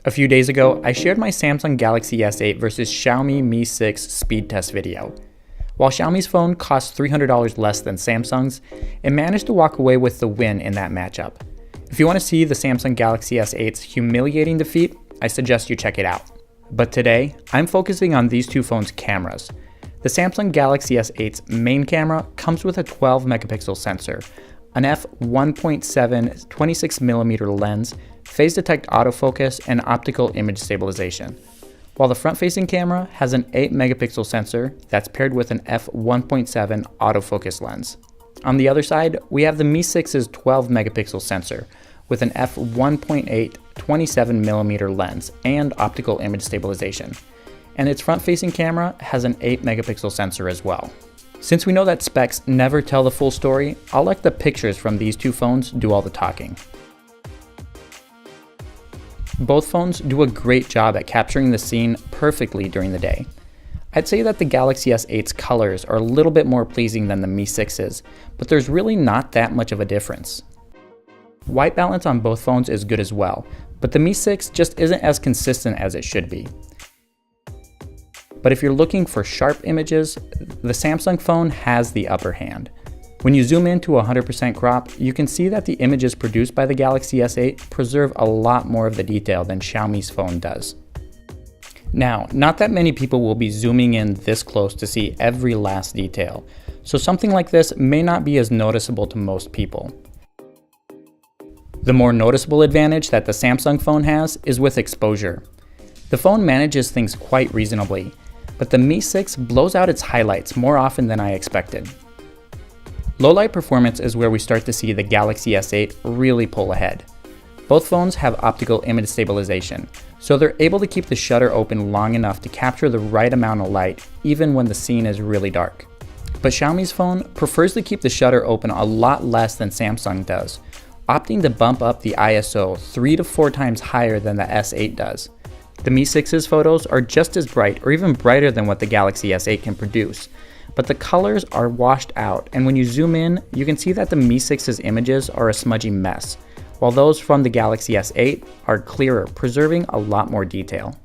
A few days ago, I shared my Samsung Galaxy S8 versus Xiaomi Mi 6 speed test video. While Xiaomi's phone costs $300 less than Samsung's, it managed to walk away with the win in that matchup. If you want to see the Samsung Galaxy S8's humiliating defeat, I suggest you check it out. But today, I'm focusing on these two phones' cameras. The Samsung Galaxy S8's main camera comes with a 12 megapixel sensor, an f1.7 26mm lens, phase detect autofocus, and optical image stabilization. While the front-facing camera has an 8 megapixel sensor that's paired with an f1.7 autofocus lens. On the other side, we have the Mi 6's 12 megapixel sensor with an f1.8 27mm lens and optical image stabilization. And its front-facing camera has an 8 megapixel sensor as well. Since we know that specs never tell the full story, I'll let the pictures from these two phones do all the talking. Both phones do a great job at capturing the scene perfectly during the day. I'd say that the Galaxy S8's colors are a little bit more pleasing than the Mi 6's, but there's really not that much of a difference. White balance on both phones is good as well, but the Mi 6 just isn't as consistent as it should be. But if you're looking for sharp images, the Samsung phone has the upper hand. When you zoom in to 100% crop, you can see that the images produced by the Galaxy S8 preserve a lot more of the detail than Xiaomi's phone does. Now, not that many people will be zooming in this close to see every last detail, so something like this may not be as noticeable to most people. The more noticeable advantage that the Samsung phone has is with exposure. The phone manages things quite reasonably, but the Mi 6 blows out its highlights more often than I expected. Low-light performance is where we start to see the Galaxy S8 really pull ahead. Both phones have optical image stabilization, so they're able to keep the shutter open long enough to capture the right amount of light even when the scene is really dark. But Xiaomi's phone prefers to keep the shutter open a lot less than Samsung does, opting to bump up the ISO 3 to 4 times higher than the S8 does. The Mi 6's photos are just as bright or even brighter than what the Galaxy S8 can produce, but the colors are washed out, and when you zoom in, you can see that the Mi 6's images are a smudgy mess, while those from the Galaxy S8 are clearer, preserving a lot more detail.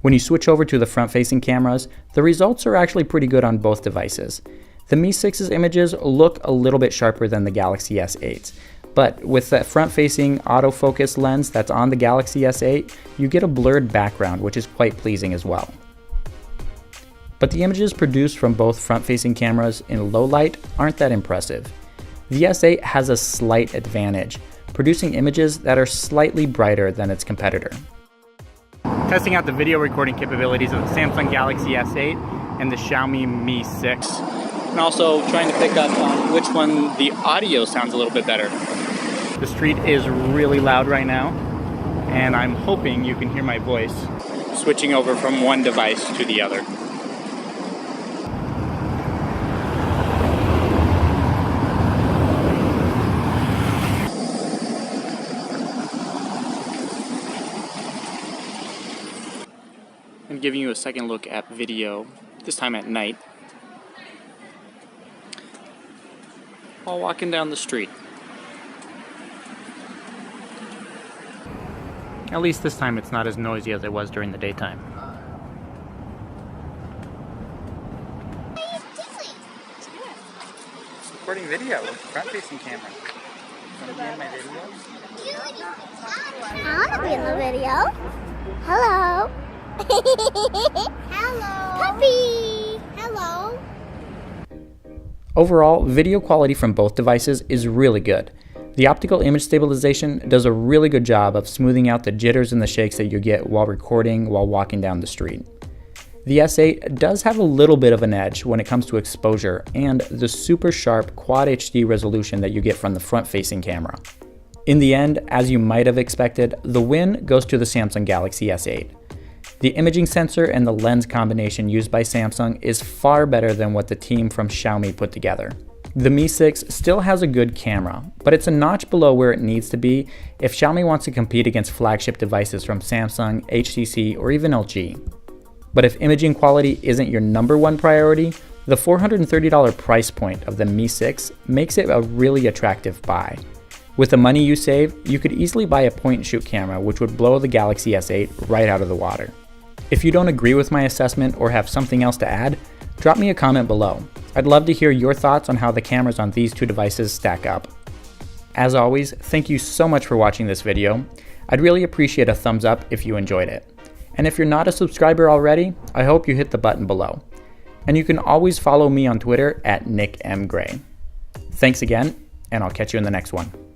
When you switch over to the front-facing cameras, the results are actually pretty good on both devices. The Mi 6's images look a little bit sharper than the Galaxy S8's, but with that front-facing autofocus lens that's on the Galaxy S8, you get a blurred background, which is quite pleasing as well. But the images produced from both front-facing cameras in low light aren't that impressive. The S8 has a slight advantage, producing images that are slightly brighter than its competitor. Testing out the video recording capabilities of the Samsung Galaxy S8 and the Xiaomi Mi 6. And also trying to pick up on which one the audio sounds a little bit better. The street is really loud right now, and I'm hoping you can hear my voice switching over from one device to the other. I'm giving you a second look at video, this time at night, while walking down the street. At least this time it's not as noisy as it was during the daytime. Recording video with front-facing camera. Want to be in my video? I want to be in the video. Hello. Hello. Puppy. Hello. Overall, video quality from both devices is really good. The optical image stabilization does a really good job of smoothing out the jitters and the shakes that you get while recording while walking down the street. The S8 does have a little bit of an edge when it comes to exposure and the super sharp Quad HD resolution that you get from the front-facing camera. In the end, as you might have expected, the win goes to the Samsung Galaxy S8. The imaging sensor and the lens combination used by Samsung is far better than what the team from Xiaomi put together. The Mi 6 still has a good camera, but it's a notch below where it needs to be if Xiaomi wants to compete against flagship devices from Samsung, HTC, or even LG. But if imaging quality isn't your number one priority, the $430 price point of the Mi 6 makes it a really attractive buy. With the money you save, you could easily buy a point-and-shoot camera which would blow the Galaxy S8 right out of the water. If you don't agree with my assessment or have something else to add, drop me a comment below. I'd love to hear your thoughts on how the cameras on these two devices stack up. As always, thank you so much for watching this video. I'd really appreciate a thumbs up if you enjoyed it. And if you're not a subscriber already, I hope you hit the button below. And you can always follow me on Twitter at NickMGray. Thanks again, and I'll catch you in the next one.